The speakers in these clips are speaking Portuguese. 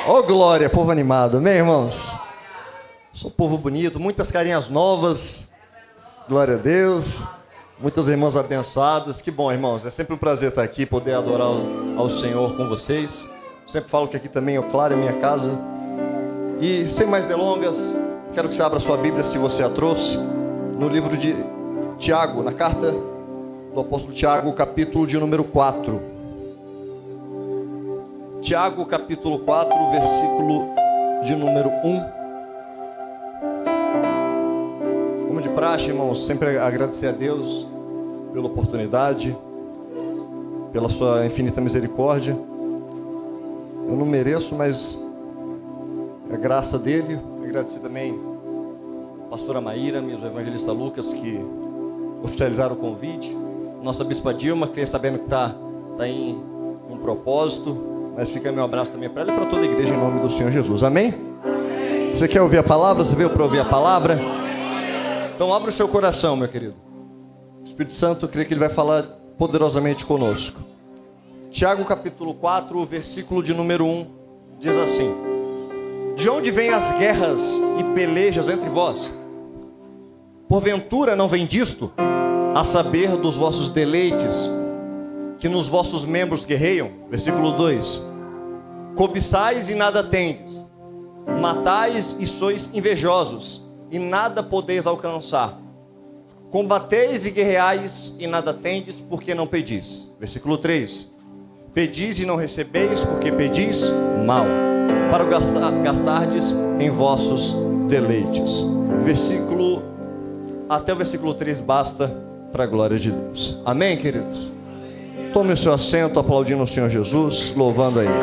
Ô glória, povo animado, amém, irmãos? Sou um povo bonito, muitas carinhas novas, glória a Deus, muitos irmãos abençoados. Que bom, irmãos, é sempre um prazer estar aqui, poder adorar ao Senhor com vocês. Sempre falo que aqui também é claro, é minha casa. E sem mais delongas, quero que você abra sua Bíblia, se você a trouxe, no livro de Tiago, na carta do apóstolo Tiago, capítulo de número 4. Tiago, capítulo 4, versículo de número 1. Como de praxe, irmãos, sempre agradecer a Deus pela oportunidade, pela sua infinita misericórdia. Eu não mereço, mas é graça dele. Agradecer também a pastora Maíra, o evangelista Lucas, que oficializaram o convite. Nossa bispa Dilma, que fiquei sabendo que está em um propósito. Mas fica meu abraço também para ela e para toda a igreja em nome do Senhor Jesus. Amém? Amém. Você quer ouvir a palavra? Você veio para ouvir a palavra? Então abra o seu coração, meu querido. O Espírito Santo, eu creio que ele vai falar poderosamente conosco. Tiago capítulo 4, versículo de número 1, diz assim: de onde vêm as guerras e pelejas entre vós? Porventura não vem disto, a saber dos vossos deleites, que nos vossos membros guerreiam? Versículo 2: cobiçais e nada tendes, matais e sois invejosos, e nada podeis alcançar. Combateis e guerreais e nada tendes, porque não pedis. Versículo 3: pedis e não recebeis, porque pedis mal, para gastardes em vossos deleites. Até o versículo 3 basta para a glória de Deus. Amém, queridos? Tome o seu assento, aplaudindo o Senhor Jesus, louvando a Ele.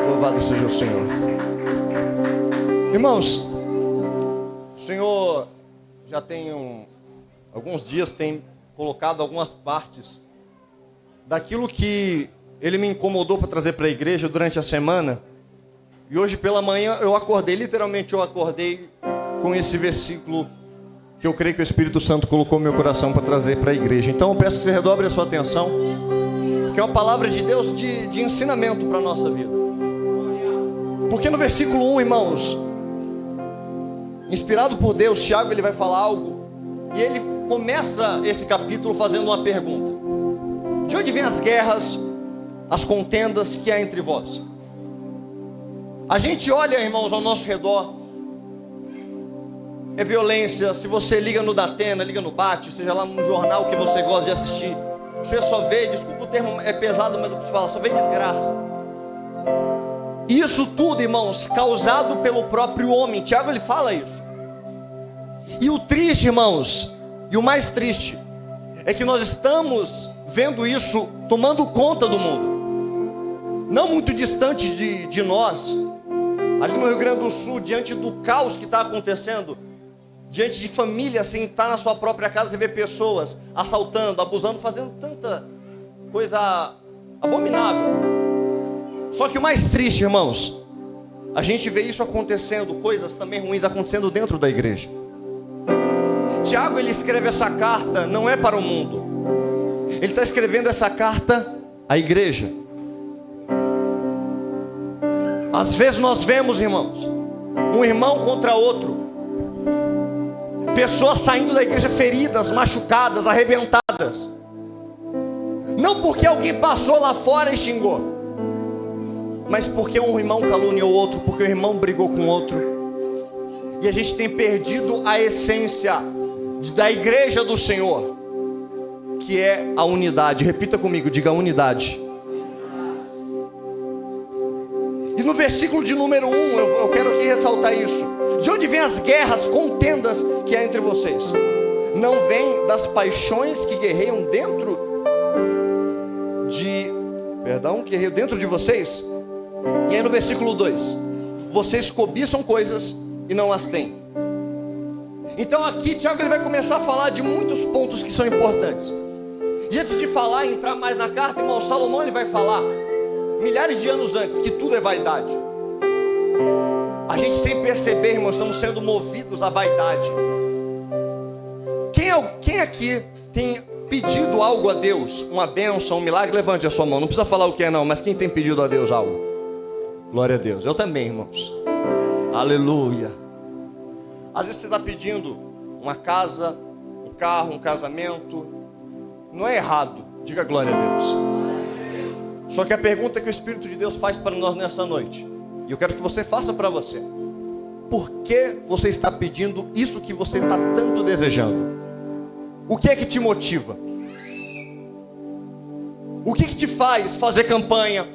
Louvado seja o Senhor. Irmãos, o Senhor já tem alguns dias tem colocado algumas partes daquilo que Ele me incomodou para trazer para a igreja durante a semana. E hoje pela manhã eu acordei com esse versículo que eu creio que o Espírito Santo colocou no meu coração para trazer para a igreja. Então eu peço que você redobre a sua atenção, que é uma palavra de Deus de ensinamento para a nossa vida. Porque no versículo 1, irmãos, inspirado por Deus, Tiago ele vai falar algo, e ele começa esse capítulo fazendo uma pergunta: de onde vêm as guerras, as contendas que há entre vós? A gente olha, irmãos, ao nosso redor, é violência. Se você liga no Datena, liga no Bate, seja lá no jornal que você gosta de assistir, você só vê, desculpa o termo é pesado, mas eu preciso falar, só vê desgraça. Isso tudo, irmãos, causado pelo próprio homem. Tiago ele fala isso. E o triste, irmãos, e o mais triste, é que nós estamos vendo isso tomando conta do mundo. Não muito distante de nós, ali no Rio Grande do Sul, diante do caos que está acontecendo, diante de família, sem estar na sua própria casa, você vê pessoas assaltando, abusando, fazendo tanta coisa abominável. Só que o mais triste, irmãos, a gente vê isso acontecendo, coisas também ruins acontecendo dentro da igreja. Tiago, ele escreve essa carta, não é para o mundo. Ele está escrevendo essa carta à igreja. Às vezes nós vemos, irmãos, um irmão contra outro, pessoas saindo da igreja feridas, machucadas, arrebentadas, não porque alguém passou lá fora e xingou, mas porque um irmão caluniou o outro, porque o irmão brigou com o outro. E a gente tem perdido a essência da igreja do Senhor, que é a unidade. Repita comigo, diga unidade. E no versículo de número 1, eu quero aqui ressaltar isso. De onde vêm as guerras, contendas que há entre vocês? Não vem das paixões que guerreiam dentro de vocês? E aí no versículo 2: vocês cobiçam coisas e não as têm. Então aqui Tiago ele vai começar a falar de muitos pontos que são importantes. E antes de falar e entrar mais na carta, irmão, Salomão ele vai falar milhares de anos antes que tudo é vaidade. A gente sem perceber, irmãos, estamos sendo movidos à vaidade. Quem aqui tem pedido algo a Deus? Uma bênção, um milagre? Levante a sua mão. Não precisa falar o que é não, mas quem tem pedido a Deus algo? Glória a Deus. Eu também, irmãos. Aleluia. Às vezes você está pedindo uma casa, um carro, um casamento. Não é errado. Diga glória a Deus. Só que a pergunta que o Espírito de Deus faz para nós nessa noite, e eu quero que você faça para você: por que você está pedindo isso que você está tanto desejando? O que é que te motiva? O que te faz fazer campanha,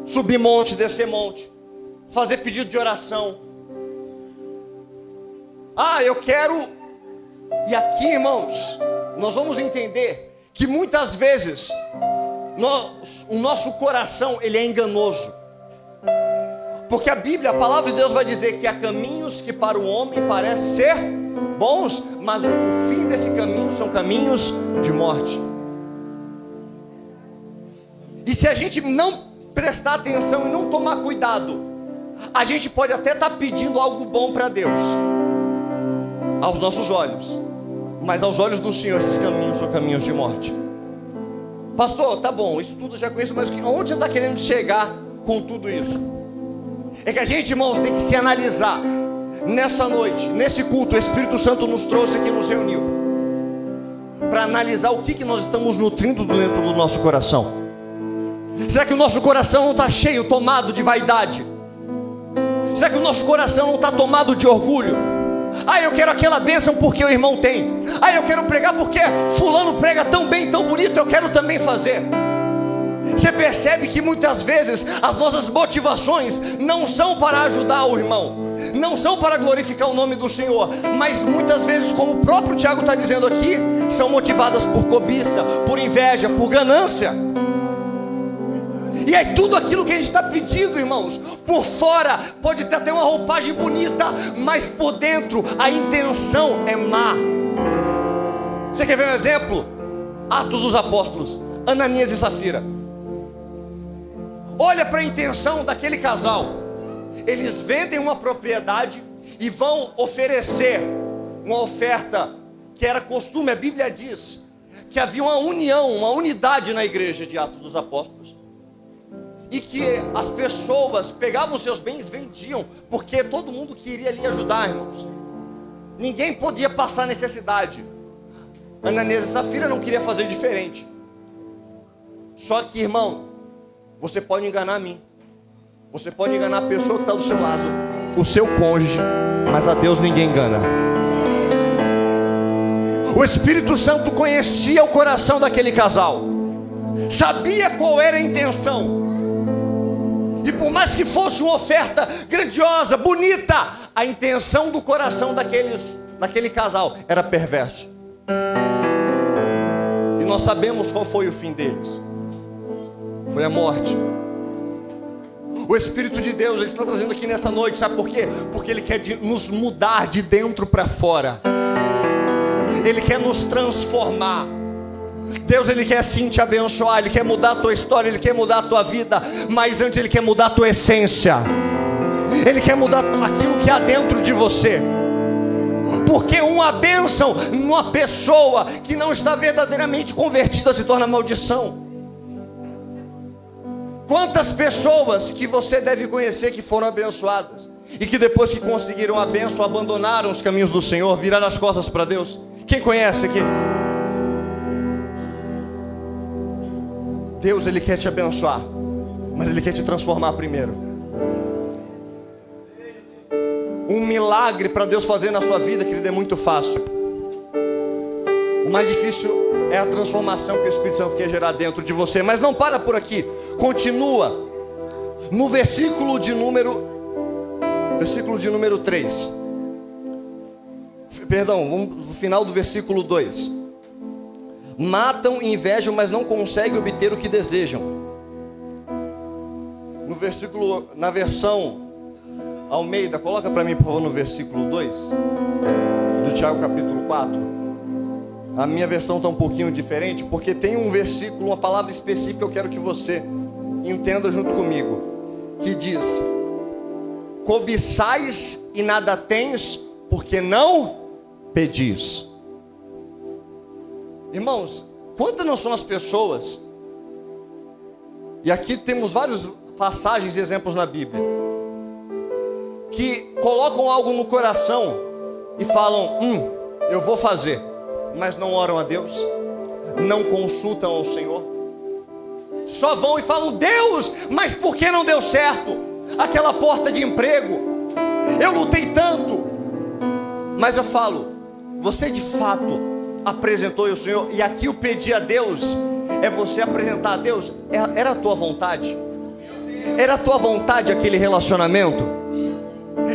subir monte, descer monte, fazer pedido de oração? Eu quero... E aqui, irmãos, nós vamos entender que muitas vezes o nosso coração, ele é enganoso. Porque a Bíblia, a palavra de Deus vai dizer que há caminhos que para o homem parecem ser bons, mas o fim desse caminho são caminhos de morte. E se a gente não prestar atenção e não tomar cuidado, a gente pode até estar pedindo algo bom para Deus, aos nossos olhos, mas aos olhos do Senhor esses caminhos são caminhos de morte. Pastor, tá bom, isso tudo eu já conheço, mas onde você está querendo chegar com tudo isso? É que a gente, irmãos, tem que se analisar. Nessa noite, nesse culto, o Espírito Santo nos trouxe aqui, nos reuniu para analisar o que nós estamos nutrindo dentro do nosso coração. Será que o nosso coração não está cheio, tomado de vaidade? Será que o nosso coração não está tomado de orgulho? Eu quero aquela bênção porque o irmão tem. Eu quero pregar porque fulano prega tão bem, tão bonito, eu quero também fazer. Você percebe que muitas vezes as nossas motivações não são para ajudar o irmão, não são para glorificar o nome do Senhor, mas muitas vezes, como o próprio Tiago está dizendo aqui, são motivadas por cobiça, por inveja, por ganância. E aí tudo aquilo que a gente está pedindo, irmãos, por fora pode ter até uma roupagem bonita, mas por dentro a intenção é má. Você quer ver um exemplo? Atos dos Apóstolos, Ananias e Safira. Olha para a intenção daquele casal. Eles vendem uma propriedade e vão oferecer uma oferta que era costume. A Bíblia diz que havia uma união, uma unidade na igreja de Atos dos Apóstolos, e que as pessoas pegavam seus bens e vendiam, porque todo mundo queria ali ajudar, irmãos. Ninguém podia passar necessidade. Ananias e Safira não queria fazer diferente. Só que, irmão, você pode enganar a mim, você pode enganar a pessoa que está do seu lado, o seu cônjuge, mas a Deus ninguém engana. O Espírito Santo conhecia o coração daquele casal, sabia qual era a intenção, e por mais que fosse uma oferta grandiosa, bonita, a intenção do coração daquele casal era perverso. E nós sabemos qual foi o fim deles. Foi a morte. O Espírito de Deus, Ele está trazendo aqui nessa noite, sabe por quê? Porque Ele quer nos mudar de dentro para fora. Ele quer nos transformar. Deus, Ele quer sim te abençoar, Ele quer mudar a tua história, Ele quer mudar a tua vida, mas antes Ele quer mudar a tua essência. Ele quer mudar aquilo que há dentro de você. Porque uma bênção numa pessoa que não está verdadeiramente convertida se torna maldição. Quantas pessoas que você deve conhecer que foram abençoadas e que depois que conseguiram a bênção abandonaram os caminhos do Senhor, viraram as costas para Deus? Quem conhece aqui? Deus, Ele quer te abençoar, mas Ele quer te transformar primeiro. Um milagre para Deus fazer na sua vida, querido, é muito fácil. O mais difícil é a transformação que o Espírito Santo quer gerar dentro de você. Mas não para por aqui, continua no versículo de número 3. Perdão, vamos no final do versículo 2. Matam e invejam, mas não conseguem obter o que desejam. No versículo, na versão Almeida, coloca para mim por favor no versículo 2 do Tiago capítulo 4. A minha versão está um pouquinho diferente, porque tem um versículo, uma palavra específica que eu quero que você entenda junto comigo, que diz: cobiçais e nada tens, porque não pedis. Irmãos, quantas não são as pessoas, e aqui temos várias passagens e exemplos na Bíblia, que colocam algo no coração e falam, eu vou fazer, mas não oram a Deus, não consultam ao Senhor, só vão e falam, Deus, mas por que não deu certo? Aquela porta de emprego, eu lutei tanto, mas eu falo, você de fato apresentou ao Senhor? E aqui o pedir a Deus é você apresentar a Deus, era a tua vontade? Era a tua vontade aquele relacionamento?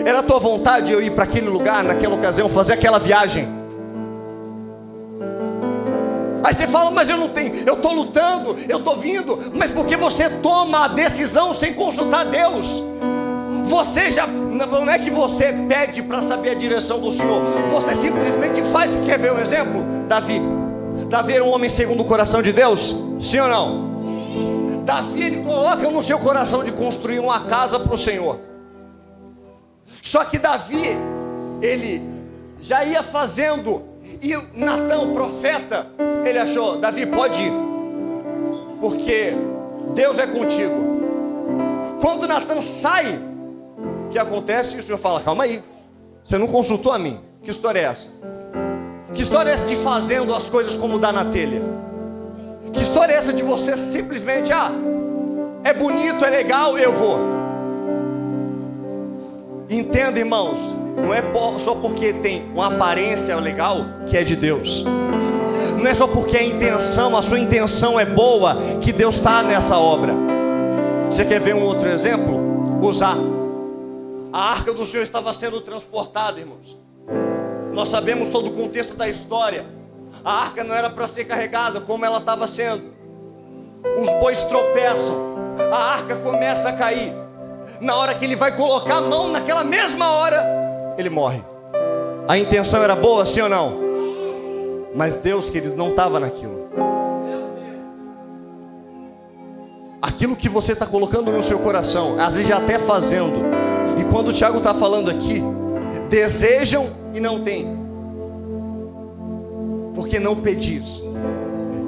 Era a tua vontade eu ir para aquele lugar, naquela ocasião, fazer aquela viagem? Aí você fala, mas eu não tenho, eu estou lutando, eu estou vindo, mas porque você toma a decisão sem consultar Deus? Você já, não é que você pede para saber a direção do Senhor, você simplesmente faz. Quer ver um exemplo? Davi era um homem segundo o coração de Deus? Sim ou não? Davi, ele coloca no seu coração de construir uma casa para o Senhor. Só que Davi, ele já ia fazendo, e Natã, o profeta, ele achou, Davi, pode ir, porque Deus é contigo. Quando Natã sai, o que acontece? E o Senhor fala, calma aí, você não consultou a mim, que história é essa? Que história é essa de fazendo as coisas como dá na telha? Que história é essa de você simplesmente, é bonito, é legal, eu vou? Entenda, irmãos, não é só porque tem uma aparência legal que é de Deus. Não é só porque a sua intenção é boa, que Deus está nessa obra. Você quer ver um outro exemplo? Uzá. A arca do Senhor estava sendo transportada, irmãos. Nós sabemos todo o contexto da história. A arca não era para ser carregada como ela estava sendo. Os bois tropeçam, a arca começa a cair. Na hora que ele vai colocar a mão, naquela mesma hora, ele morre. A intenção era boa, sim ou não? Mas Deus, querido, não estava naquilo. Aquilo que você está colocando no seu coração, às vezes já até fazendo. E quando o Tiago está falando aqui, desejam e não têm, porque não pedis.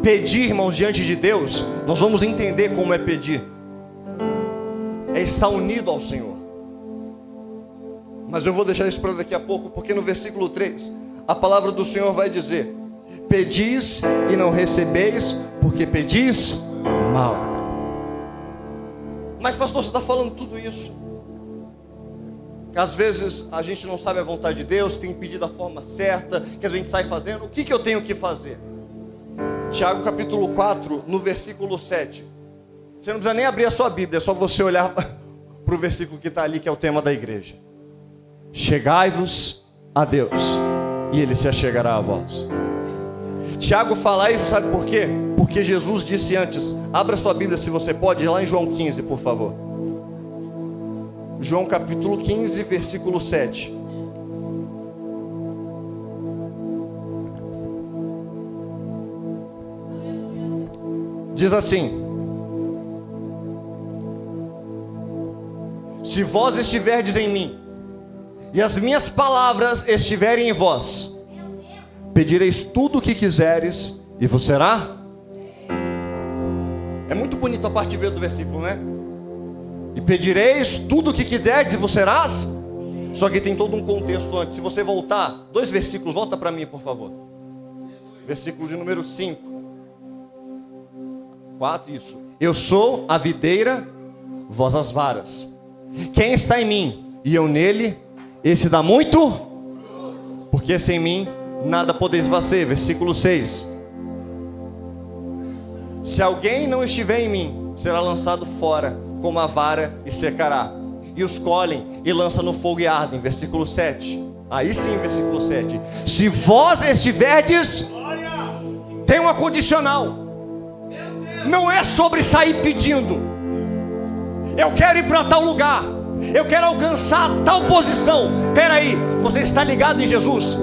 Pedir, irmãos, diante de Deus, nós vamos entender como é pedir. É estar unido ao Senhor. Mas eu vou deixar isso para daqui a pouco, porque no versículo 3, a palavra do Senhor vai dizer, pedis e não recebeis, porque pedis mal. Mas pastor, você está falando tudo isso, que às vezes a gente não sabe a vontade de Deus, tem que pedir da forma certa, que a gente sai fazendo. O que eu tenho que fazer? Tiago capítulo 4, no versículo 7. Você não precisa nem abrir a sua Bíblia, é só você olhar para o versículo que está ali, que é o tema da igreja. Chegai-vos a Deus, e Ele se achegará a vós. Tiago fala isso, sabe por quê? Porque Jesus disse antes, abra sua Bíblia se você pode, lá em João 15, por favor. João capítulo 15, versículo 7. Diz assim: se vós estiverdes em mim, e as minhas palavras estiverem em vós, pedireis tudo o que quiseres, e vos será. É muito bonito a parte B do versículo, né? E pedireis tudo o que quiserdes, e vos serás. Só que tem todo um contexto antes. Se você voltar 2 versículos, volta para mim, por favor. Versículo de número 5. 4, isso. Eu sou a videira, vós as varas. Quem está em mim e eu nele, esse dá muito, porque sem mim nada podeis fazer. Versículo 6. Se alguém não estiver em mim, será lançado fora como a vara e secará. E os colhem e lançam no fogo e ardem. Versículo 7. Aí sim, versículo 7. Se vós estiverdes, tem uma condicional. Não é sobre sair pedindo. Eu quero ir para tal lugar, eu quero alcançar tal posição. Espera aí, você está ligado em Jesus?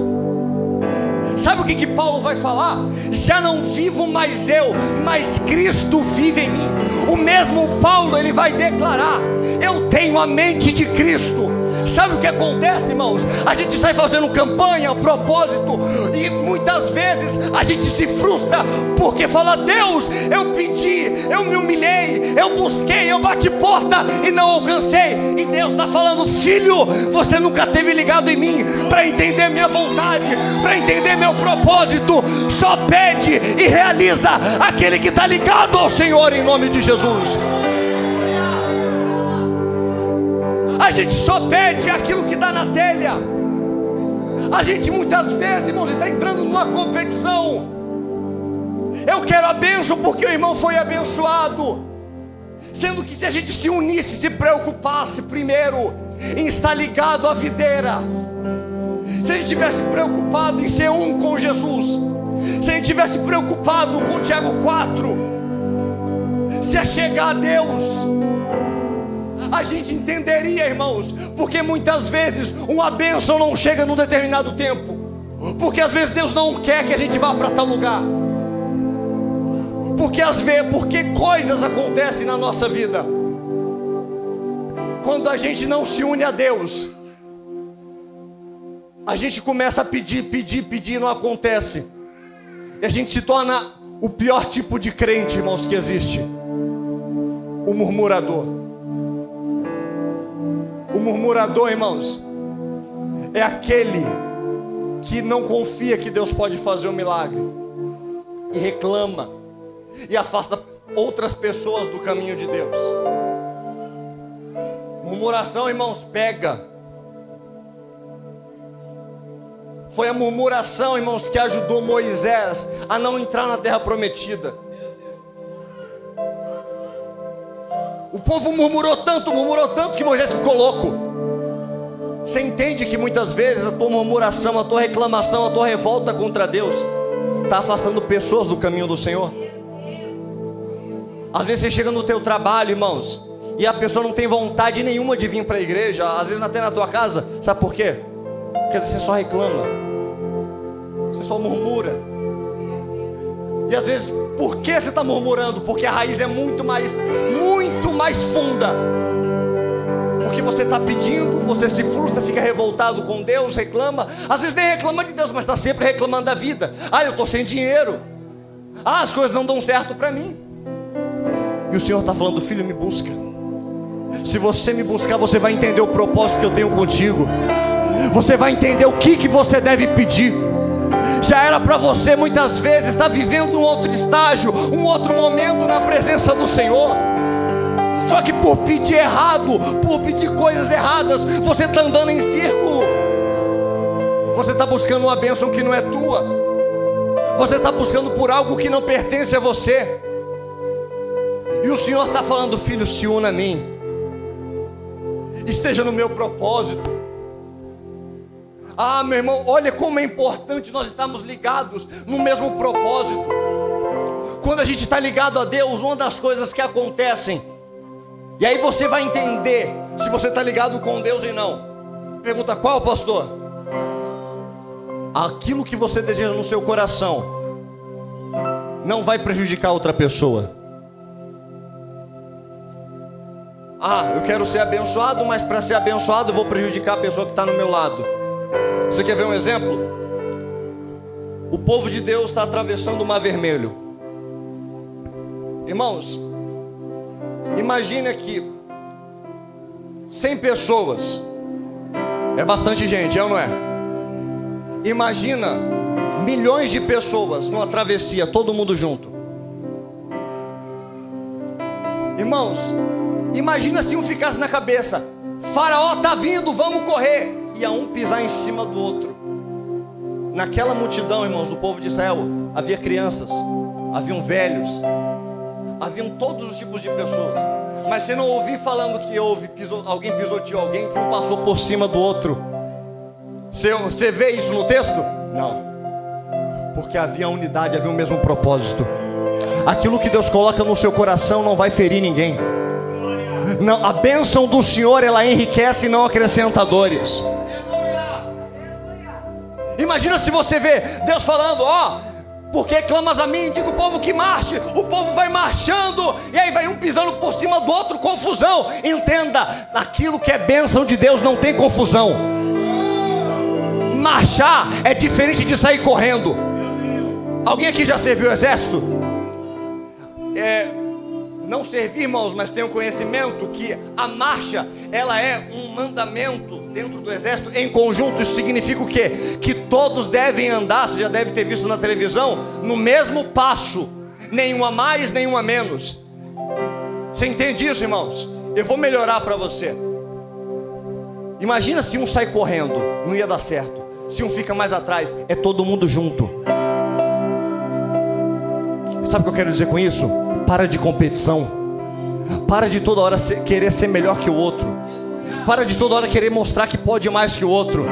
Sabe o que Paulo vai falar? Já não vivo mais eu, mas Cristo vive em mim. O mesmo Paulo, ele vai declarar: eu tenho a mente de Cristo. Sabe o que acontece, irmãos? A gente sai fazendo campanha, propósito, e muitas vezes a gente se frustra porque fala: Deus, eu pedi, eu me humilhei, eu busquei, eu bati porta e não alcancei. E Deus está falando: filho, você nunca teve ligado em mim para entender minha vontade, para entender meu propósito. Só pede e realiza aquele que está ligado ao Senhor, em nome de Jesus. A gente só pede aquilo que dá na telha. A gente muitas vezes, irmãos, está entrando numa competição. Eu quero a bênção porque o irmão foi abençoado, sendo que se a gente se unisse, se preocupasse primeiro em estar ligado à videira, se a gente tivesse preocupado em ser um com Jesus, se a gente tivesse preocupado com Tiago 4, se a chegar a Deus, a gente entenderia, irmãos, porque muitas vezes uma bênção não chega num determinado tempo, porque às vezes Deus não quer que a gente vá para tal lugar, porque coisas acontecem na nossa vida quando a gente não se une a Deus. A gente começa a pedir, e não acontece, e a gente se torna o pior tipo de crente, irmãos, que existe: o murmurador. O murmurador, irmãos, é aquele que não confia que Deus pode fazer um milagre, e reclama, e afasta outras pessoas do caminho de Deus. Murmuração, irmãos, pega. Foi a murmuração, irmãos, que ajudou Moisés a não entrar na terra prometida. O povo murmurou tanto que Moisés ficou louco. Você entende que muitas vezes a tua murmuração, a tua reclamação, a tua revolta contra Deus está afastando pessoas do caminho do Senhor? Às vezes você chega no teu trabalho, irmãos, e a pessoa não tem vontade nenhuma de vir para a igreja, às vezes até na tua casa. Sabe por quê? Porque às vezes você só reclama, você só murmura. E às vezes, por que você está murmurando? Porque a raiz é muito mais funda. Porque você está pedindo, você se frustra, fica revoltado com Deus, reclama. Às vezes nem reclama de Deus, mas está sempre reclamando da vida. Ah, eu estou sem dinheiro. Ah, as coisas não dão certo para mim. E o Senhor está falando: filho, me busca. Se você me buscar, você vai entender o propósito que eu tenho contigo. Você vai entender o que você deve pedir. Já era para você muitas vezes estar vivendo um outro estágio, um outro momento na presença do Senhor. Só que por pedir errado, por pedir coisas erradas, você está andando em círculo. Você está buscando uma bênção que não é tua. Você está buscando por algo que não pertence a você. E o Senhor está falando: filho, se una a mim, esteja no meu propósito. Ah, meu irmão, olha como é importante nós estarmos ligados no mesmo propósito. Quando a gente está ligado a Deus, uma das coisas que acontecem, e aí você vai entender se você está ligado com Deus ou não. Pergunta: qual, pastor? Aquilo que você deseja no seu coração não vai prejudicar outra pessoa. Ah, eu quero ser abençoado, mas para ser abençoado eu vou prejudicar a pessoa que está no meu lado. Você quer ver um exemplo? O povo de Deus está atravessando o Mar Vermelho. Irmãos, imagine aqui 100 pessoas. É bastante gente, é ou não é? Imagina milhões de pessoas numa travessia, todo mundo junto. Irmãos, imagina se um ficasse na cabeça: Faraó está vindo, vamos correr. E a um pisar em cima do outro. Naquela multidão, irmãos, do povo de Israel, havia crianças, haviam velhos, haviam todos os tipos de pessoas. Mas você não ouviu falando que alguém pisoteou alguém, que um passou por cima do outro. Você vê isso no texto? Não. Porque havia unidade, havia o mesmo propósito. Aquilo que Deus coloca no seu coração não vai ferir ninguém. Não, a bênção do Senhor, ela enriquece e não acrescenta dores. Imagina se você vê Deus falando: Por que clamas a mim? Diga o povo que marche. O povo vai marchando, e aí vai um pisando por cima do outro, confusão. Entenda, naquilo que é bênção de Deus não tem confusão. Marchar é diferente de sair correndo. Alguém aqui já serviu o exército? Não servir, irmãos, mas tem um conhecimento que a marcha, ela é um mandamento dentro do exército em conjunto. Isso significa o quê? Que todos devem andar, você já deve ter visto na televisão, no mesmo passo, nenhum a mais, nenhum a menos. Você entende isso, irmãos? Eu vou melhorar para você. Imagina se um sai correndo, não ia dar certo. Se um fica mais atrás, é todo mundo junto. Sabe o que eu quero dizer com isso? Para de competição. Para de toda hora querer ser melhor que o outro. Para de toda hora querer mostrar que pode mais que o outro.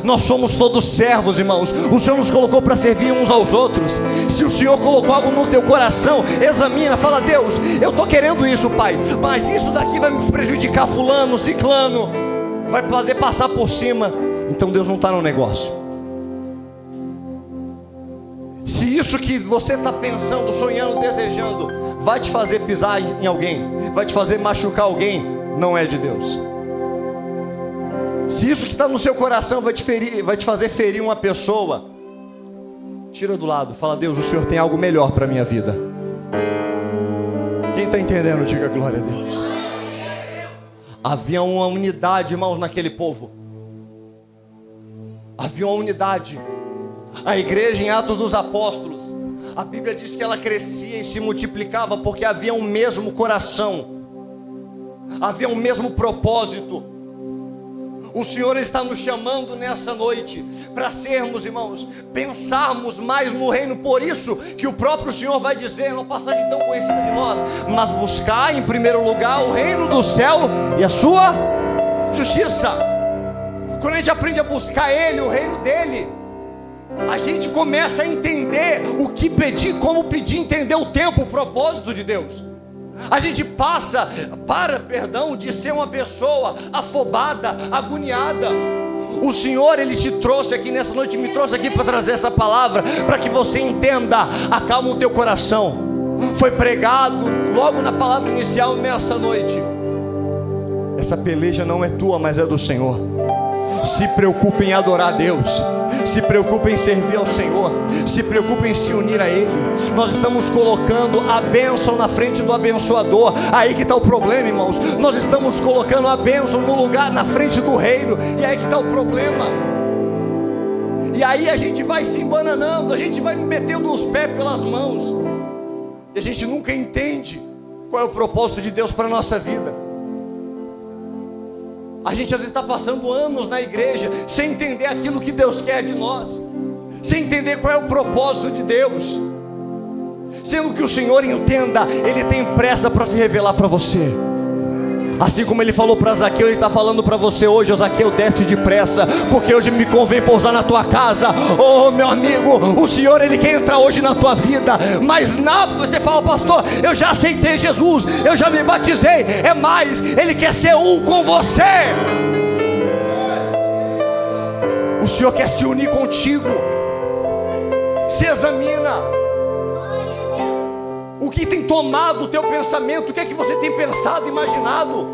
Nós somos todos servos, irmãos. O Senhor nos colocou para servir uns aos outros. Se o Senhor colocou algo no teu coração, examina, fala: Deus, eu estou querendo isso, Pai, mas isso daqui vai me prejudicar fulano, ciclano, vai fazer passar por cima. Então Deus não está no negócio. Se isso que você está pensando, sonhando, desejando, vai te fazer pisar em alguém, vai te fazer machucar alguém, não é de Deus. Se isso que está no seu coração vai te ferir, vai te fazer ferir uma pessoa, tira do lado, fala: Deus, o Senhor tem algo melhor para a minha vida. Quem está entendendo, diga glória a Deus. Havia uma unidade, irmãos, naquele povo. Havia uma unidade. A igreja em Atos dos Apóstolos, a Bíblia diz que ela crescia e se multiplicava porque havia um mesmo coração, havia um mesmo propósito. O Senhor está nos chamando nessa noite para sermos, irmãos, pensarmos mais no reino. Por isso que o próprio Senhor vai dizer, numa passagem tão conhecida de nós: mas buscar em primeiro lugar o reino do céu e a sua justiça. Quando a gente aprende a buscar Ele, o reino dEle, a gente começa a entender o que pedir, como pedir, entender o tempo, o propósito de Deus. A gente passa de ser uma pessoa afobada, agoniada. O Senhor, Ele te trouxe aqui nessa noite, me trouxe aqui para trazer essa palavra, para que você entenda. Acalma o teu coração. Foi pregado logo na palavra inicial nessa noite: essa peleja não é tua, mas é do Senhor. Se preocupe em adorar a Deus, se preocupe em servir ao Senhor, se preocupe em se unir a Ele. Nós estamos colocando a bênção na frente do abençoador. Aí que está o problema, irmãos. Nós estamos colocando a bênção no lugar, na frente do reino, e aí que está o problema. E aí a gente vai se embananando, a gente vai metendo os pés pelas mãos, e a gente nunca entende qual é o propósito de Deus para a nossa vida. A gente às vezes está passando anos na igreja sem entender aquilo que Deus quer de nós, sem entender qual é o propósito de Deus, sendo que o Senhor, entenda, Ele tem pressa para se revelar para você. Assim como Ele falou para Zaqueu, Ele está falando para você hoje: Zaqueu, desce depressa, porque hoje me convém pousar na tua casa. Oh, meu amigo, o Senhor, Ele quer entrar hoje na tua vida. Mas você fala: pastor, eu já aceitei Jesus, eu já me batizei. É mais, Ele quer ser um com você. O Senhor quer se unir contigo. Se examina. O que tem tomado o teu pensamento? O que é que você tem pensado, imaginado?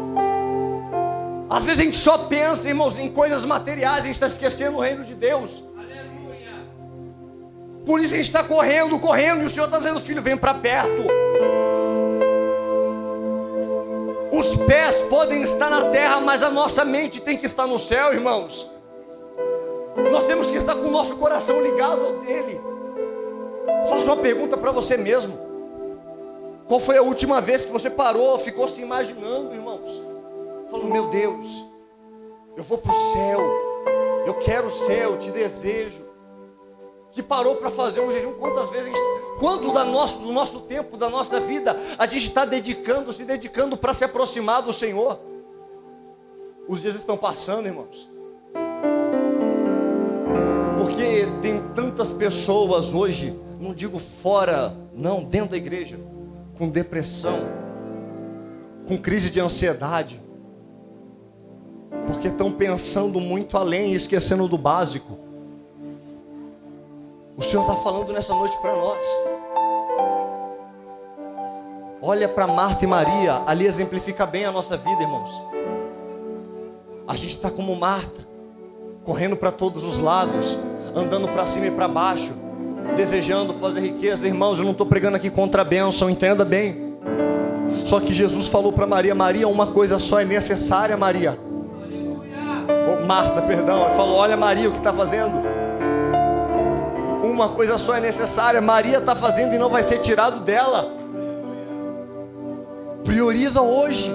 Às vezes a gente só pensa, irmãos, em coisas materiais. A gente está esquecendo o reino de Deus. Por isso a gente está correndo, e o Senhor está dizendo: filho, vem para perto. Os pés podem estar na terra, mas a nossa mente tem que estar no céu, irmãos. Nós temos que estar com o nosso coração ligado ao dele. Faça uma pergunta para você mesmo: qual foi a última vez que você parou, ficou se imaginando, irmãos, falando: meu Deus, eu vou para o céu, eu quero o céu, eu te desejo. Que parou para fazer um jejum? Quantas vezes quanto do nosso tempo, da nossa vida, a gente está se dedicando para se aproximar do Senhor? Os dias estão passando, irmãos, porque tem tantas pessoas hoje, não digo fora, não, dentro da igreja, com depressão, com crise de ansiedade, porque estão pensando muito além e esquecendo do básico. O Senhor está falando nessa noite para nós. Olha para Marta e Maria, ali exemplifica bem a nossa vida, irmãos. A gente está como Marta, correndo para todos os lados, andando para cima e para baixo, desejando fazer riqueza. Irmãos, eu não estou pregando aqui contra a bênção, entenda bem. Só que Jesus falou para Maria: Maria, uma coisa só é necessária, Maria. Marta, perdão, ele falou: olha Maria, o que está fazendo? Uma coisa só é necessária, Maria está fazendo e não vai ser tirado dela. Prioriza hoje.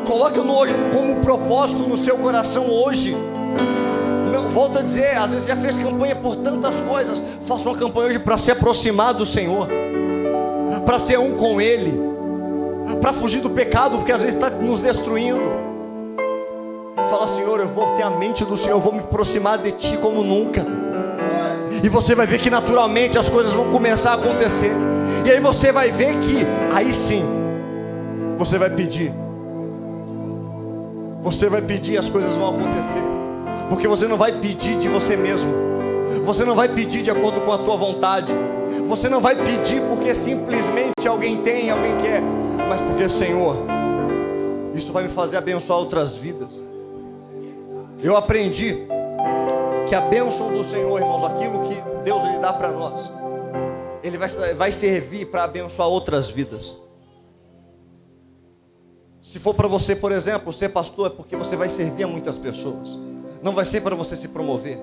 Coloque no hoje como propósito no seu coração hoje. Não, volto a dizer, às vezes já fez campanha por tantas coisas. Faça uma campanha hoje para se aproximar do Senhor, para ser um com Ele, para fugir do pecado, porque às vezes está nos destruindo. Fala: Senhor, eu vou ter a mente do Senhor, eu vou me aproximar de Ti como nunca. E você vai ver que naturalmente as coisas vão começar a acontecer. E aí você vai ver que, aí sim, você vai pedir. Você vai pedir, as coisas vão acontecer. Porque você não vai pedir de você mesmo. Você não vai pedir de acordo com a tua vontade. Você não vai pedir porque simplesmente alguém tem, alguém quer. Mas porque, Senhor, isso vai me fazer abençoar outras vidas. Eu aprendi que a bênção do Senhor, irmãos, aquilo que Deus lhe dá para nós, Ele vai servir para abençoar outras vidas. Se for para você, por exemplo, ser pastor, é porque você vai servir a muitas pessoas. Não vai ser para você se promover.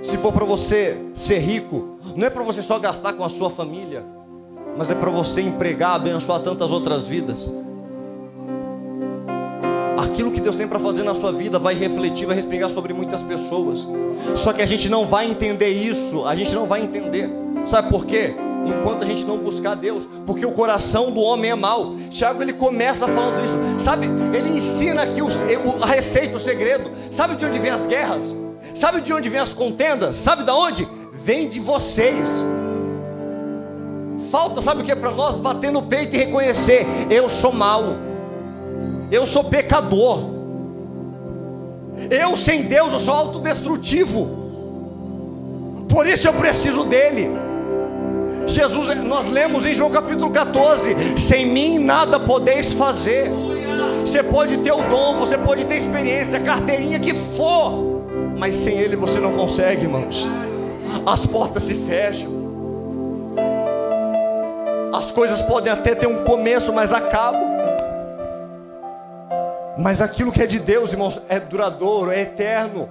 Se for para você ser rico, não é para você só gastar com a sua família, mas é para você empregar, abençoar tantas outras vidas. Aquilo que Deus tem para fazer na sua vida vai refletir, vai respingar sobre muitas pessoas. Só que a gente não vai entender isso. A gente não vai entender. Sabe por quê? Enquanto a gente não buscar Deus. Porque o coração do homem é mau. Tiago, ele começa falando isso. Sabe, ele ensina aqui a receita, o segredo. Sabe de onde vem as guerras? Sabe de onde vem as contendas? Sabe de onde? Vem de vocês. Falta, sabe o que é para nós? Bater no peito e reconhecer: eu sou mau, eu sou pecador, eu sem Deus eu sou autodestrutivo, por isso eu preciso dele. Jesus, nós lemos em João capítulo 14: sem mim nada podeis fazer. Você pode ter o dom, você pode ter experiência, a carteirinha que for, mas sem ele você não consegue, irmãos. As portas se fecham. As coisas podem até ter um começo, mas acabam. Mas aquilo que é de Deus, irmãos, é duradouro, é eterno.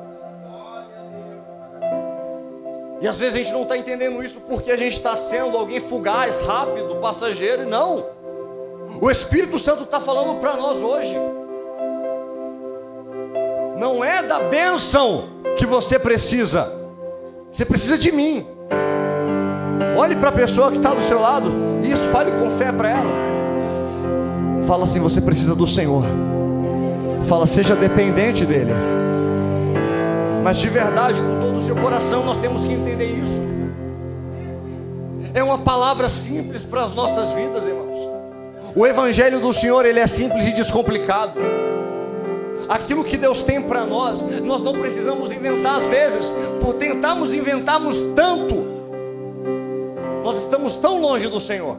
E às vezes a gente não está entendendo isso porque a gente está sendo alguém fugaz, rápido, passageiro. E não, o Espírito Santo está falando para nós hoje. Não é da bênção que você precisa. Você precisa de mim. Olhe para a pessoa que está do seu lado. Isso, fale com fé para ela. Fala assim: você precisa do Senhor. Fala: seja dependente dele. Mas de verdade, com todo o seu coração, nós temos que entender isso. É uma palavra simples para as nossas vidas, irmãos. O Evangelho do Senhor, ele é simples e descomplicado. Aquilo que Deus tem para nós não precisamos inventar. Às vezes, por tentarmos inventarmos tanto, nós estamos tão longe do Senhor.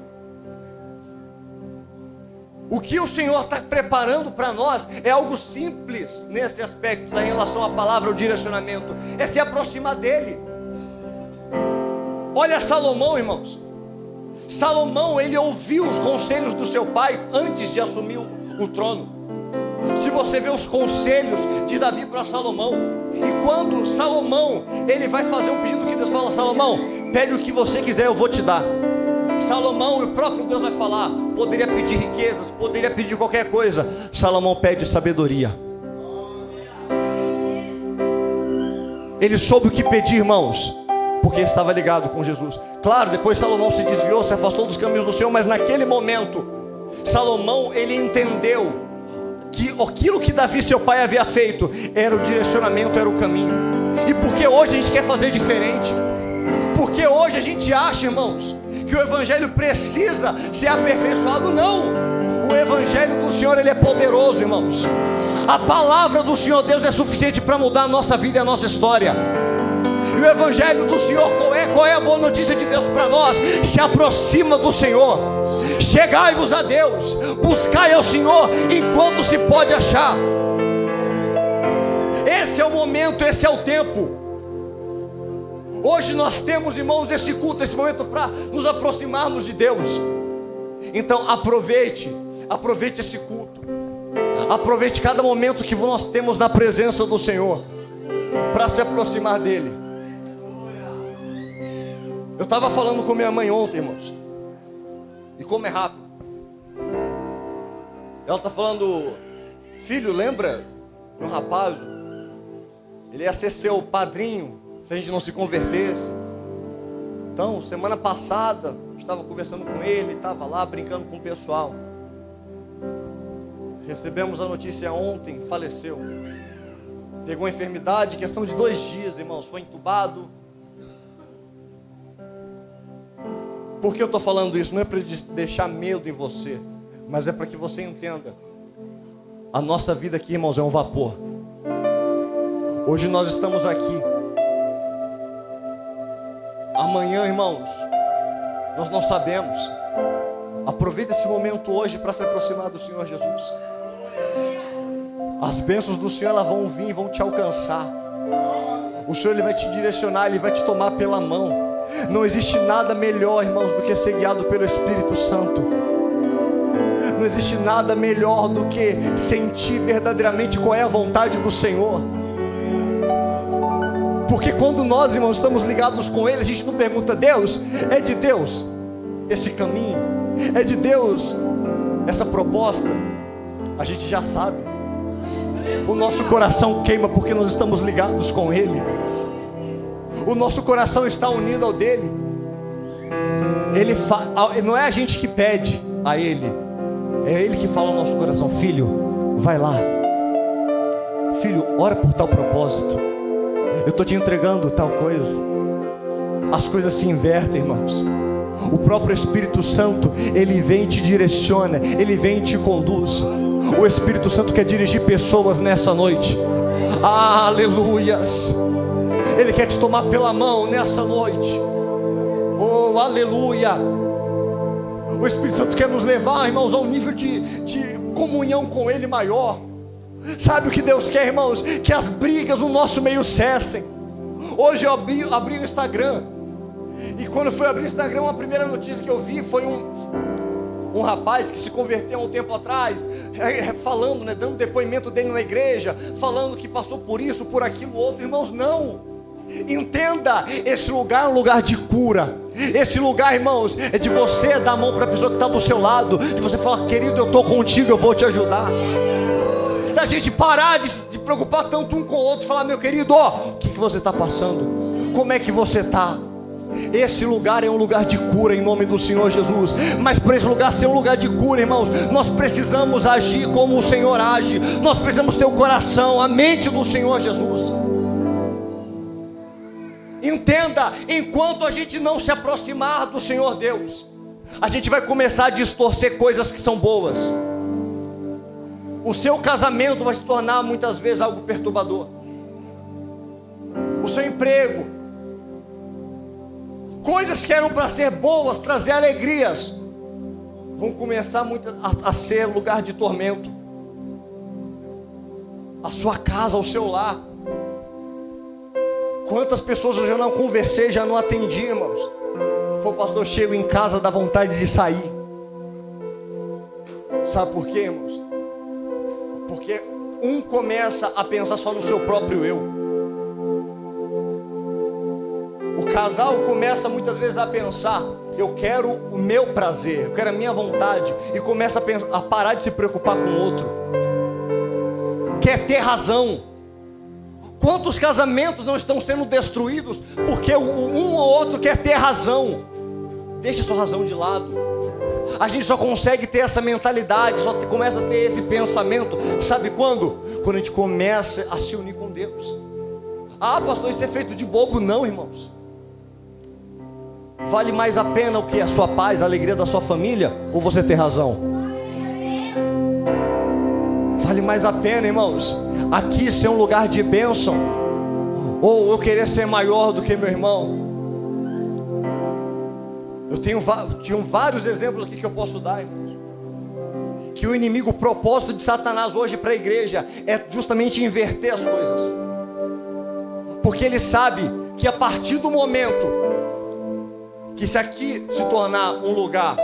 O que o Senhor está preparando para nós é algo simples nesse aspecto da relação à palavra, ao direcionamento. É se aproximar dele. Olha Salomão, irmãos. Salomão, ele ouviu os conselhos do seu pai antes de assumir o trono. Se você vê os conselhos de Davi para Salomão, e quando Salomão, ele vai fazer um pedido que Deus fala: Salomão, pede o que você quiser, eu vou te dar. Salomão, e o próprio Deus vai falar, poderia pedir riquezas, poderia pedir qualquer coisa. Salomão pede sabedoria. Ele soube o que pedir, irmãos, porque estava ligado com Jesus. Claro, depois Salomão se desviou, se afastou dos caminhos do Senhor, mas naquele momento, Salomão, ele entendeu que aquilo que Davi, seu pai, havia feito era o direcionamento, era o caminho. E porque hoje a gente quer fazer diferente? Porque hoje a gente acha, irmãos, que o Evangelho precisa ser aperfeiçoado. Não, o Evangelho do Senhor, ele é poderoso, irmãos. A palavra do Senhor Deus é suficiente para mudar a nossa vida e a nossa história. E o evangelho do Senhor qual é? Qual é a boa notícia de Deus para nós? Se aproxima do Senhor, chegai-vos a Deus, buscai ao Senhor enquanto se pode achar. Esse é o momento, esse é o tempo. Hoje nós temos, irmãos, esse culto, esse momento para nos aproximarmos de Deus. Então aproveite esse culto, aproveite cada momento que nós temos na presença do Senhor, para se aproximar dEle. Eu estava falando com minha mãe ontem, irmãos, e como é rápido. Ela está falando: filho, lembra de um rapaz, ele ia ser seu padrinho se a gente não se convertesse. Então, semana passada, estava conversando com ele, estava lá brincando com o pessoal. Recebemos a notícia ontem, faleceu. Pegou uma enfermidade, questão de 2 dias, irmãos, foi entubado. Por que eu estou falando isso? Não é para deixar medo em você, mas é para que você entenda. A nossa vida aqui, irmãos, é um vapor. Hoje nós estamos aqui. Amanhã, irmãos, nós não sabemos. Aproveita esse momento hoje para se aproximar do Senhor Jesus. As bênçãos do Senhor, elas vão vir e vão te alcançar. O Senhor, Ele vai te direcionar, Ele vai te tomar pela mão. Não existe nada melhor, irmãos, do que ser guiado pelo Espírito Santo. Não existe nada melhor do que sentir verdadeiramente qual é a vontade do Senhor. Porque quando nós, irmãos, estamos ligados com Ele, a gente não pergunta: Deus, é de Deus esse caminho? É de Deus essa proposta? A gente já sabe. O nosso coração queima porque nós estamos ligados com Ele. O nosso coração está unido ao dele. Não é a gente que pede a Ele, é Ele que fala ao nosso coração: filho, vai lá. Filho, ora por tal propósito. Eu estou te entregando tal coisa. As coisas se invertem, irmãos. O próprio Espírito Santo, Ele vem e te direciona, Ele vem e te conduz. O Espírito Santo quer dirigir pessoas nessa noite. Aleluias. Ele quer te tomar pela mão nessa noite. Oh, aleluia. O Espírito Santo quer nos levar, irmãos, a um nível de comunhão com Ele maior. Sabe o que Deus quer, irmãos? Que as brigas no nosso meio cessem. Hoje eu abri o Instagram, e quando eu fui abrir o Instagram, a primeira notícia que eu vi foi um rapaz que se converteu há um tempo atrás, falando, dando depoimento dele na igreja, falando que passou por isso, por aquilo, outro. Irmãos, não. Entenda, esse lugar é um lugar de cura. Esse lugar, irmãos, é de você dar a mão para a pessoa que está do seu lado, de você falar: querido, eu estou contigo, eu vou te ajudar. Da gente parar de se preocupar tanto um com o outro, falar: meu querido, o que você está passando? Como é que você está? Esse lugar é um lugar de cura em nome do Senhor Jesus. Mas para esse lugar ser um lugar de cura, irmãos, nós precisamos agir como o Senhor age. Nós precisamos ter o coração, a mente do Senhor Jesus. Entenda, enquanto a gente não se aproximar do Senhor Deus, a gente vai começar a distorcer coisas que são boas. O seu casamento vai se tornar muitas vezes algo perturbador. O seu emprego, coisas que eram para ser boas, trazer alegrias, vão começar a ser lugar de tormento. A sua casa, o seu lar. Quantas pessoas eu já não conversei, já não atendi, irmãos. Foi: o pastor, chego em casa, dá vontade de sair. Sabe por quê, irmãos? Porque um começa a pensar só no seu próprio eu. O casal começa muitas vezes a pensar: eu quero o meu prazer, eu quero a minha vontade, e começa a parar de se preocupar com o outro. Quer ter razão. Quantos casamentos não estão sendo destruídos porque um ou outro quer ter razão? Deixa a sua razão de lado. A gente só consegue ter essa mentalidade, só começa a ter esse pensamento, sabe quando? Quando a gente começa a se unir com Deus. Ah, pastor, isso é feito de bobo. Não, irmãos. Vale mais a pena o que? A sua paz, a alegria da sua família, ou você ter razão? Vale mais a pena, irmãos, aqui ser um lugar de bênção, ou eu querer ser maior do que meu irmão. Eu tenho vários exemplos aqui que eu posso dar, irmãos. Que o inimigo, o propósito de Satanás hoje para a igreja é justamente inverter as coisas. Porque ele sabe que a partir do momento que se aqui se tornar um lugar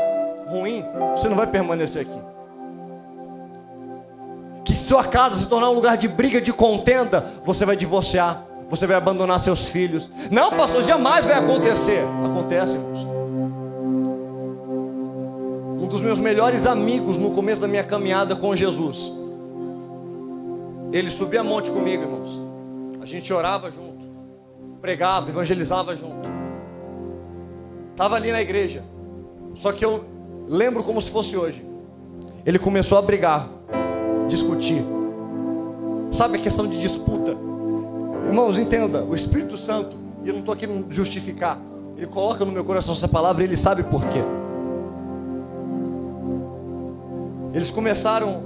ruim, você não vai permanecer aqui. Que se sua casa se tornar um lugar de briga, de contenda, você vai divorciar, você vai abandonar seus filhos. Não, pastor, jamais vai acontecer. Acontece, irmãos. Um dos meus melhores amigos no começo da minha caminhada com Jesus, ele subia monte comigo, irmãos. A gente orava junto, pregava, evangelizava junto. Estava ali na igreja. Só que eu lembro como se fosse hoje. Ele começou a brigar, discutir. Sabe a questão de disputa? Irmãos, entenda, o Espírito Santo, e eu não estou aqui para justificar, ele coloca no meu coração essa palavra e ele sabe por quê. Eles começaram,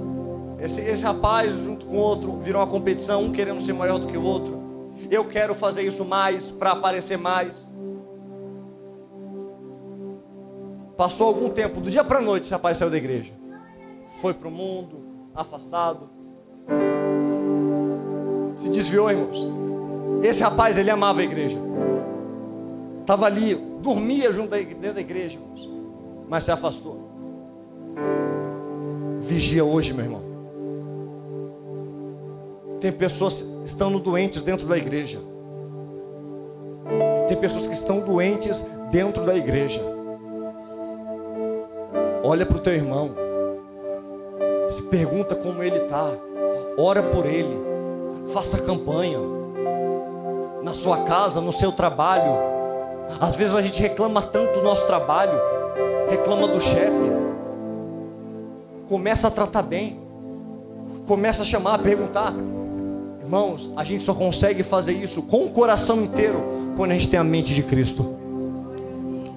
esse rapaz junto com o outro, virou uma competição, um querendo ser maior do que o outro. Eu quero fazer isso mais, para aparecer mais. Passou algum tempo, do dia para a noite, esse rapaz saiu da igreja. Foi para o mundo, afastado. Se desviou, irmãos. Esse rapaz, ele amava a igreja. Estava ali, dormia dentro da igreja, irmãos. Mas se afastou. Vigia hoje, meu irmão. Tem pessoas estando doentes dentro da igreja. Tem pessoas que estão doentes dentro da igreja. Olha para o teu irmão. Se pergunta como ele está. Ora por ele. Faça campanha. Na sua casa, no seu trabalho. Às vezes a gente reclama tanto do nosso trabalho. Reclama do chefe. Começa a tratar bem. Começa a chamar, a perguntar. Irmãos, a gente só consegue fazer isso com o coração inteiro quando a gente tem a mente de Cristo.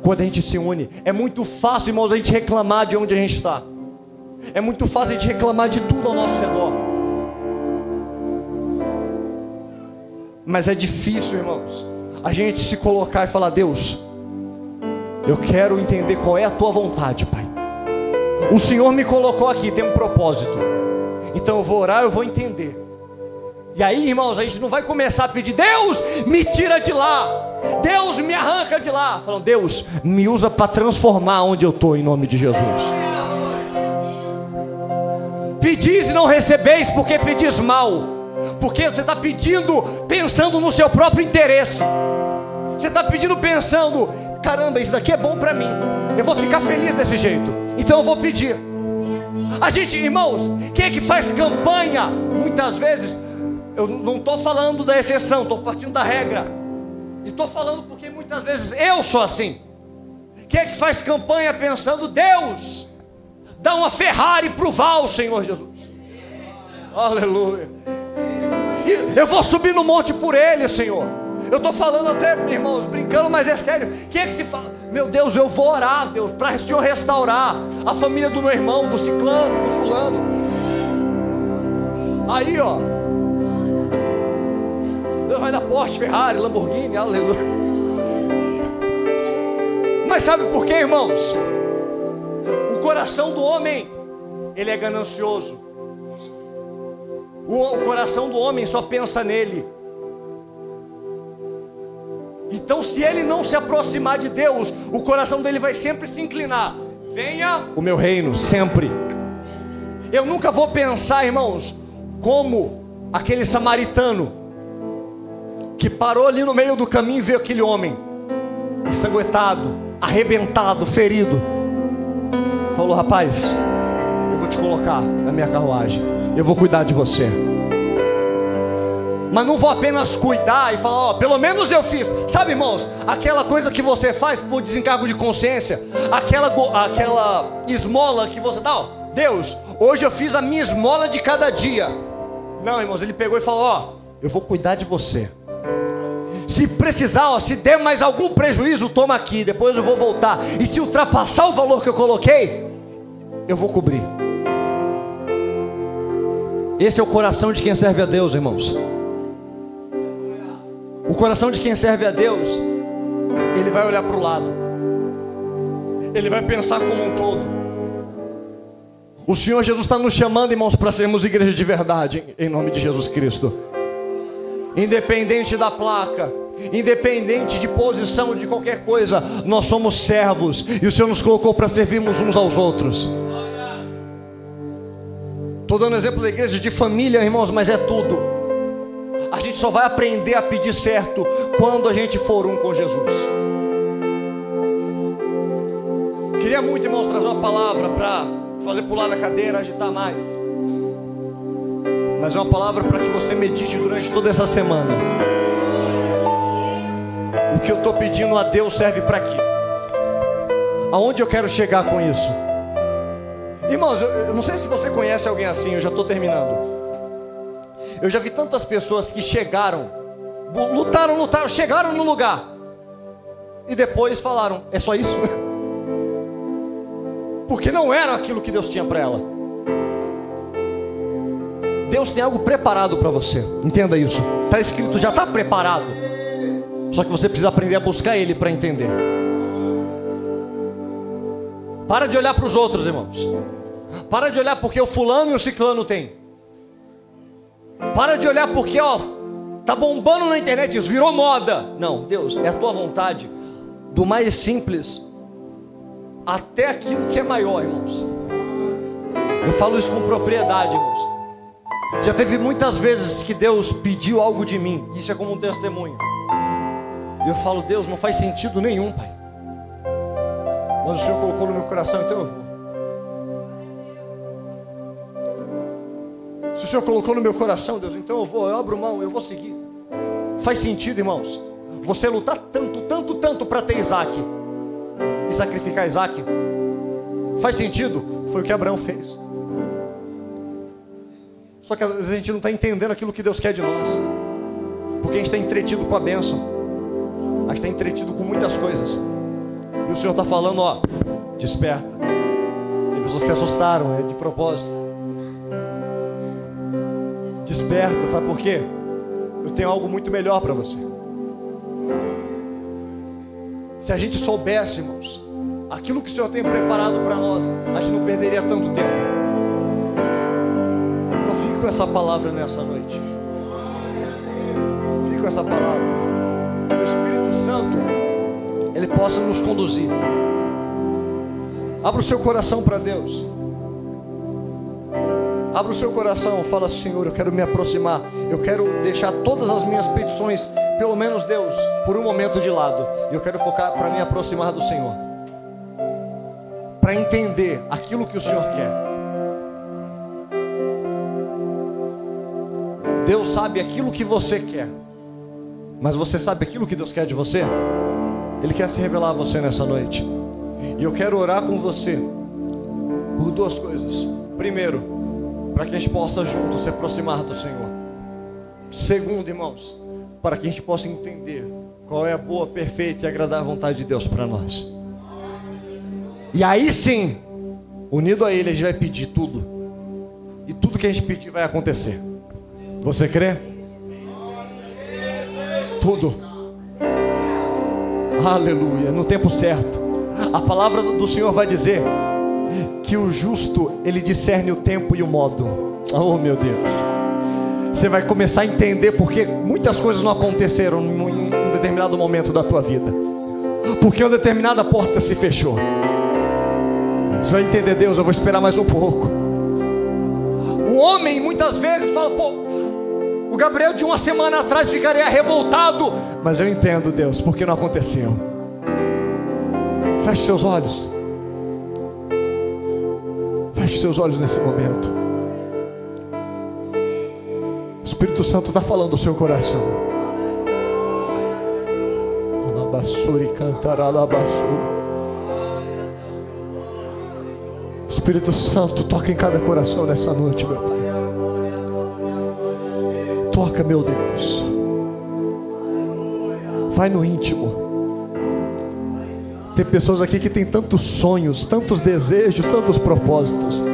Quando a gente se une. É muito fácil, irmãos, a gente reclamar de onde a gente está. É muito fácil a gente reclamar de tudo ao nosso redor. Mas é difícil, irmãos, a gente se colocar e falar: Deus, eu quero entender qual é a tua vontade, Pai. O Senhor me colocou aqui, tem um propósito. Então eu vou orar, eu vou entender. E aí, irmãos, a gente não vai começar a pedir: Deus, me tira de lá, Deus, me arranca de lá. Falando: Deus, me usa para transformar onde eu estou, em nome de Jesus. Pedis e não recebeis, porque pedis mal. Porque você está pedindo pensando no seu próprio interesse. Você está pedindo pensando: caramba, isso daqui é bom para mim, eu vou ficar feliz desse jeito, então eu vou pedir. A gente, irmãos, quem é que faz campanha? Muitas vezes, eu não estou falando da exceção, estou partindo da regra. E estou falando porque muitas vezes eu sou assim. Quem é que faz campanha pensando: Deus, dá uma Ferrari para o Val, Senhor Jesus. Aleluia. Eu vou subir no monte por ele, Senhor. Eu estou falando até, irmãos, brincando, mas é sério. Quem é que se fala: meu Deus, eu vou orar, Deus, para o Senhor restaurar a família do meu irmão, do ciclano, do fulano. Aí, ó, Deus vai dar Porsche, Ferrari, Lamborghini, aleluia. Mas sabe por quê, irmãos? O coração do homem, ele é ganancioso. O coração do homem só pensa nele. Então, se ele não se aproximar de Deus, o coração dele vai sempre se inclinar: venha o meu reino, sempre. Eu nunca vou pensar, irmãos, como aquele samaritano que parou ali no meio do caminho e viu aquele homem ensanguentado, arrebentado, ferido. Falou: rapaz, eu vou te colocar na minha carruagem, eu vou cuidar de você. Mas não vou apenas cuidar e falar: ó, pelo menos eu fiz. Sabe, irmãos, aquela coisa que você faz por desencargo de consciência, aquela esmola que você dá: ó, Deus, hoje eu fiz a minha esmola de cada dia. Não, irmãos, ele pegou e falou: ó, eu vou cuidar de você. Se precisar, ó, se der mais algum prejuízo, toma aqui, depois eu vou voltar. E se ultrapassar o valor que eu coloquei, eu vou cobrir. Esse é o coração de quem serve a Deus, irmãos. O coração de quem serve a Deus, ele vai olhar para o lado, ele vai pensar como um todo. O Senhor Jesus está nos chamando, irmãos, para sermos igreja de verdade, em nome de Jesus Cristo. Independente da placa, independente de posição, de qualquer coisa, nós somos servos, e o Senhor nos colocou para servirmos uns aos outros. Estou dando exemplo da igreja de família, irmãos, mas é tudo. A gente só vai aprender a pedir certo quando a gente for um com Jesus. Queria muito, irmãos, trazer uma palavra para fazer pular da cadeira, agitar mais. Mas é uma palavra para que você medite durante toda essa semana. O que eu estou pedindo a Deus serve para quê? Aonde eu quero chegar com isso? Irmãos, eu não sei se você conhece alguém assim, eu já estou terminando. Eu já vi tantas pessoas que chegaram, lutaram, chegaram no lugar, e depois falaram, é só isso? Porque não era aquilo que Deus tinha para ela. Deus tem algo preparado para você, entenda isso. Está escrito, já está preparado. Só que você precisa aprender a buscar Ele para entender. Para de olhar para os outros, irmãos. Para de olhar porque o fulano e o ciclano tem. Para de olhar porque, tá bombando na internet, isso virou moda. Não, Deus, é a tua vontade, do mais simples até aquilo que é maior, irmãos. Eu falo isso com propriedade, irmãos. Já teve muitas vezes que Deus pediu algo de mim, isso é como um testemunho. E eu falo, Deus, não faz sentido nenhum, Pai, mas o Senhor colocou no meu coração, então eu vou. Se o Senhor colocou no meu coração, Deus, então eu vou, eu abro mão, eu vou seguir. Faz sentido, irmãos, você lutar tanto para ter Isaac e sacrificar Isaac? Faz sentido? Foi o que Abraão fez. Só que às vezes a gente não está entendendo aquilo que Deus quer de nós, porque a gente está entretido com a bênção, a gente está entretido com muitas coisas, e o Senhor está falando, desperta. Tem pessoas que se assustaram, é de propósito. Desperta, sabe por quê? Eu tenho algo muito melhor para você. Se a gente soubesse, irmãos, aquilo que o Senhor tem preparado para nós, a gente não perderia tanto tempo. Então fique com essa palavra nessa noite. Fique com essa palavra. Que o Espírito Santo, Ele possa nos conduzir. Abra o seu coração para Deus. Abra o seu coração, fala, Senhor, eu quero me aproximar, eu quero deixar todas as minhas petições, pelo menos Deus, por um momento de lado. Eu quero focar para me aproximar do Senhor, para entender aquilo que o Senhor quer. Deus sabe aquilo que você quer, mas você sabe aquilo que Deus quer de você? Ele quer se revelar a você nessa noite. E eu quero orar com você por duas coisas. Primeiro, para que a gente possa juntos se aproximar do Senhor. Segundo, irmãos, para que a gente possa entender qual é a boa, perfeita e agradável vontade de Deus para nós. E aí sim, unido a Ele, a gente vai pedir tudo. E tudo que a gente pedir vai acontecer. Você crê? Tudo. Aleluia, no tempo certo. A palavra do Senhor vai dizer que o justo, ele discerne o tempo e o modo. Oh, meu Deus. Você vai começar a entender porque muitas coisas não aconteceram em um determinado momento da tua vida, porque uma determinada porta se fechou. Você vai entender, Deus, eu vou esperar mais um pouco. O homem muitas vezes fala, o Gabriel de uma semana atrás ficaria revoltado, mas eu entendo, Deus, porque não aconteceu. Feche seus olhos. Feche seus olhos nesse momento. O Espírito Santo está falando do seu coração. Espírito Santo, toca em cada coração nessa noite, meu Pai. Toca, meu Deus. Vai no íntimo. Tem pessoas aqui que têm tantos sonhos, tantos desejos, tantos propósitos.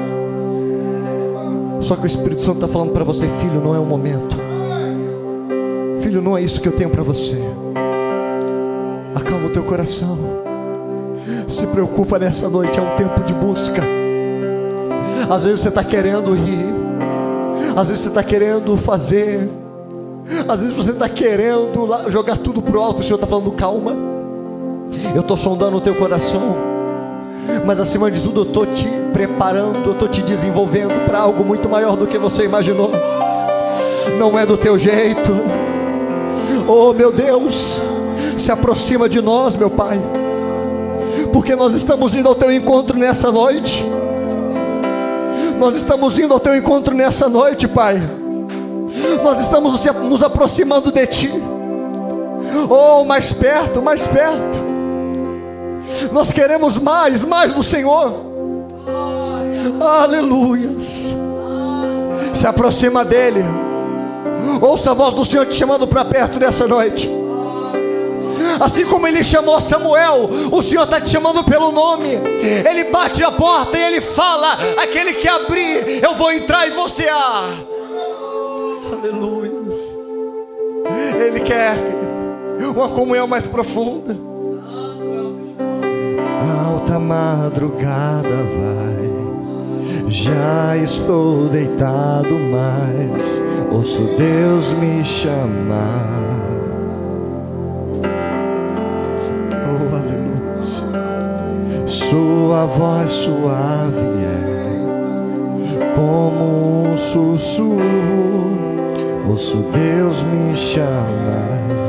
Só que o Espírito Santo está falando para você, filho, não é o momento. Filho, Filho, não é isso que eu tenho para você. Acalma o teu coração. Se preocupa nessa noite, é um tempo de busca. Às vezes você está querendo rir, às vezes você está querendo fazer, às vezes você está querendo jogar tudo pro alto. O Senhor está falando: calma, eu estou sondando o teu coração, mas acima de tudo eu estou te preparando, eu estou te desenvolvendo para algo muito maior do que você imaginou. Não é do teu jeito. Oh meu Deus, se aproxima de nós, meu Pai, porque nós estamos indo ao teu encontro nessa noite. Nós estamos indo ao teu encontro nessa noite, Pai. Nós estamos nos aproximando de Ti. Oh, mais perto, mais perto. Nós queremos mais do Senhor. Aleluias. Se aproxima dEle. Ouça a voz do Senhor te chamando para perto nessa noite. Assim como Ele chamou Samuel, o Senhor está te chamando pelo nome. Ele bate a porta e Ele fala: aquele que abrir, eu vou entrar e vou cear. Aleluia. Ele quer uma comunhão mais profunda. Alta madrugada vai, já estou deitado, mas ouço Deus me chamar. Sua voz suave é como um sussurro, ouço Deus me chamar.